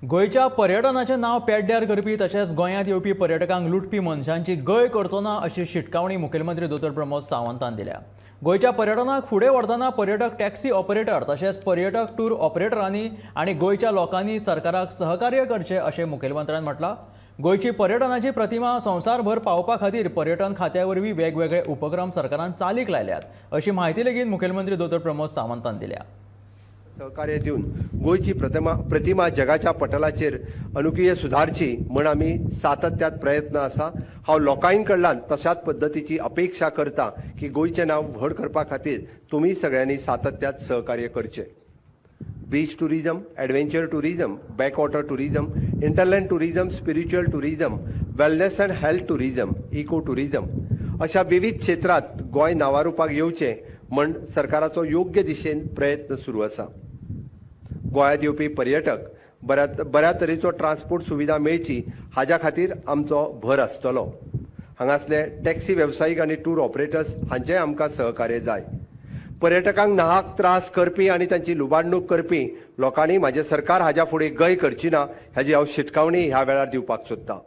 गोयच्या पर्यटनाचें नांव पेड्ड्यार करपी तशेंच गोंयांत येवपी पर्यटकांक लुटपी मनशांची गय करचो ना अशी शिटकावणी मुखेलमंत्री दोतोर प्रमोद सावंतान दिल्या। गोयच्या पर्यटनाक फुडें व्हरतना पर्यटक टॅक्सी ऑपरेटर तशेंच पर्यटक टूर ऑपरेटरांनी आनी गोयच्या लोकांनी सरकाराक सहकार्य करचें अशें मुखेलमंत्र्यान म्हटलां। गोयची पर्यटनाची प्रतिमा संवसारभर पावोवपा खातीर पर्यटन खात्या वरवीं वेगवेगळे उपक्रम सरकारान चालीक लायल्यात अशी माहिती लेगीत मुखेलमंत्री दोतोर प्रमोद सावंतान दिल्या। सहकार्य दिवन गोयची प्रतिमा जगाच्या पटलाचेर अनुकीय सुधारची म्हण आमी सातत्यात प्रयत्न आसा। हांव लोकां कडल्यान तशाच पद्धतीची अपेक्षा करता की गोयचें नांव व्हड करपा खातीर तुमी सगळ्यांनी सातत्यात सहकार्य करचें। Beach tourism, adventure tourism, backwater tourism, hinterland tourism, spiritual tourism, wellness and health tourism, eco tourism अशा विविध क्षेत्रांत गोंय नावारूपाक येवचें म्हण सरकाराचो योग्य दिशेन प्रयत्न सुरू आसा। गोंयांत येवपी पर्यटक बऱ्या तरेचो ट्रान्सपोर्ट सुविधा मेळची हाच्या खातीर आमचो भर आसतलो। हांगासले टॅक्सी वेवसायीक आनी टूर ऑपरेटर्स हांचेय आमकां सहकार्य जाय। पर्यटकांक नाहक त्रास करपी आनी तांची लुबाडणूक करपी लोकांनी म्हाजे सरकार हाच्या फुडें गय करची ना हाची हांव शिटकावणी ह्या वेळार दिवपाक सोदतां।